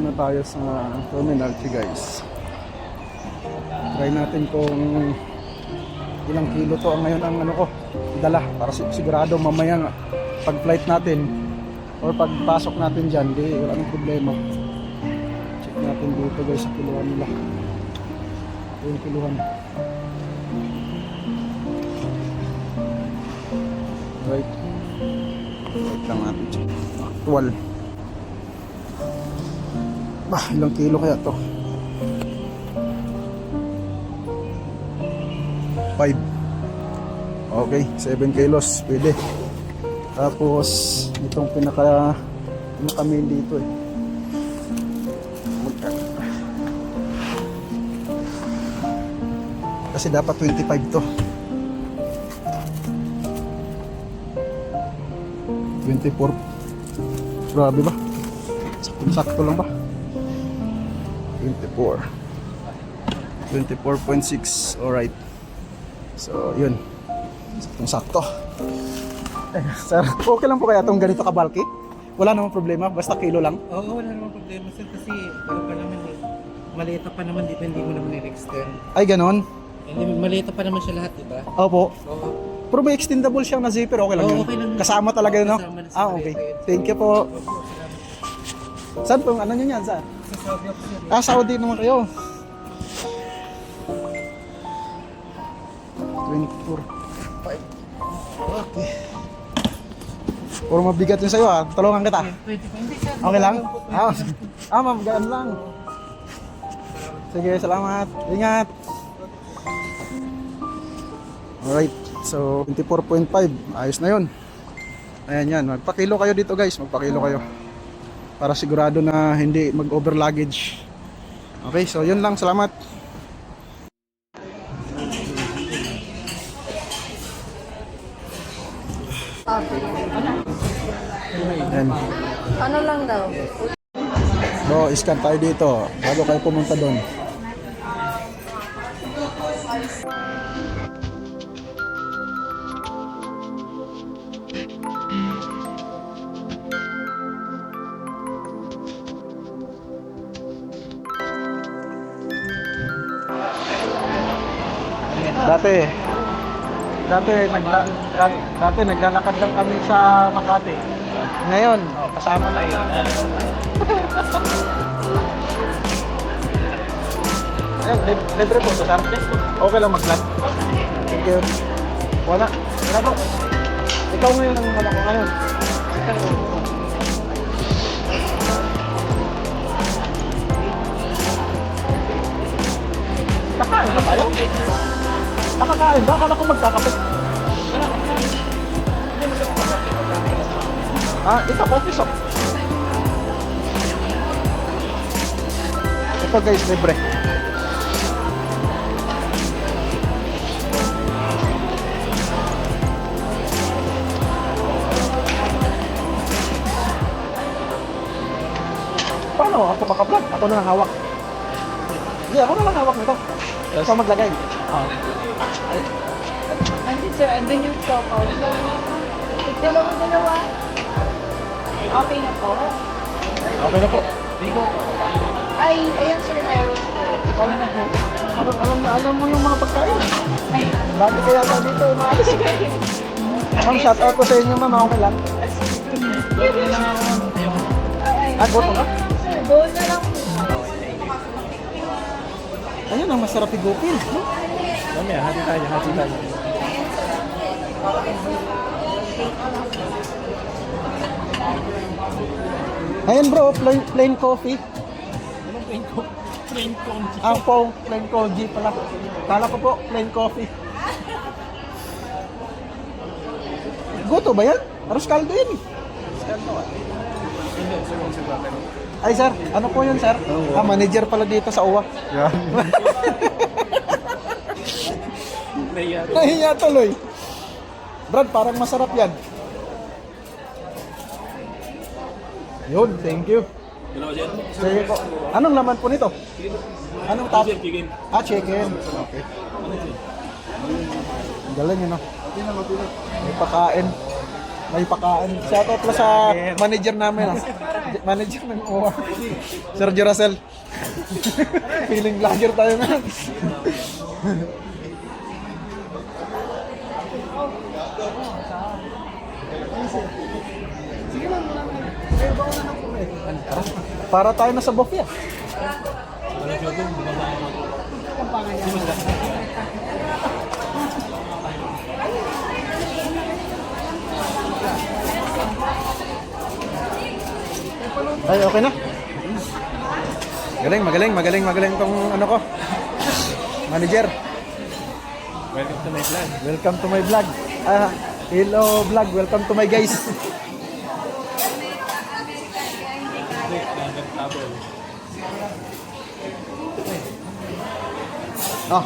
na tayo sa terminal guys. Try natin kung ilang kilo to ngayon ang ano ko dala para sigurado mamaya pag flight natin or pagpasok natin dyan di wala nang problema. Check natin dito guys sa kiluhan nila. Ito yung kiluhan. Right lang natin check. Actual ilang kilo kaya to? 5. Okay, 7 kilos pwede. Tapos itong pinaka main dito kasi dapat 25 to. 24. Grabe ba? Sakto lang ba? 24. 24.6. Alright. So, yun. Sakto. Sir, okay lang po kaya itong ganito ka-bulky? Wala namang problema? Basta kilo lang? Oo, wala namang problema sir kasi ano pa naman maliit pa naman dito, hindi mo naman i-extend. Ay, ganon? Maliit pa naman siya lahat, diba? Opo. Oo. Pero may extendable siyang na zipper, okay lang yun? Okay lang. Kasama talaga yun, no? Kasama na sa Okay. maliit. Thank you po. Saan po? Ano nyo yan? Saan? Sa Saudi ako sir. Saudi naman kayo. 24. 5. Okay. Puro mabigat yun sa'yo tulungan kita. 20 hindi sir. Okay lang? Ma'am, gaan lang. Sige, salamat. Ingat. Alright, so 24.5. Ayos na yun. Ayan yan. Magpakilo kayo dito guys. Magpakilo kayo. Para sigurado na hindi mag-over luggage. Okay, so yun lang. Salamat. Ayan. Ano lang daw? So, scan tayo dito bago kayo pumunta doon. Dati naglalakad lang kami sa Makati. Ngayon, kasama na yun. Ayun, libre po sa sir. Okay lang mag-vlog. Thank you. Wala. Wala po. Ikaw ngayon ang wala ko ngayon. Kakain na tayo? Nakakain ba? Akala ko magkakape. Ito coffee shop. Ito guys, libre. Paano ako maka-vlog? Ako na lang hawak. Hindi, ako na lang hawak nito. Yes. Ikaw maglagay. Andun sir, andun yung sopa. Dalawa. Okay na po? Okay na po. Ay, ayan sir, meron po. Alam mo yung mga pagkain. Ay, Bakit kaya tayo dito umaalis? Ma'am, shout out ko sa inyo ma'am. Okay lang. Goto ka? sir, go na lang po. Ayun ang masarap igupin. Mamaya, hati tayo. Ayun bro, plain coffee. Anong plain coffee? Plain coffee. Plain coffee pala. Kala ko po, plain coffee. Goto ba yan? Aros kaldo yun. Ay sir, ano po yun sir? Manager pala dito sa UWA. Yeah. Nahiya tuloy. Brad, parang masarap yan. Yun, thank you. Sige po. Anong laman po nito? Anong top? Chicken. Chicken. Okay. Galing yun, no? May pakain. May pakaan. Shoutout pala sa manager namin. Manager ng OWA. Sergio Rosel. Feeling vlogger tayo na. Para tayo na sa buffet. Ay, okay na. Magaling tong ano ko. Manager. Welcome to my vlog. Welcome to my vlog. Hello vlog. Welcome to my guys. Ah,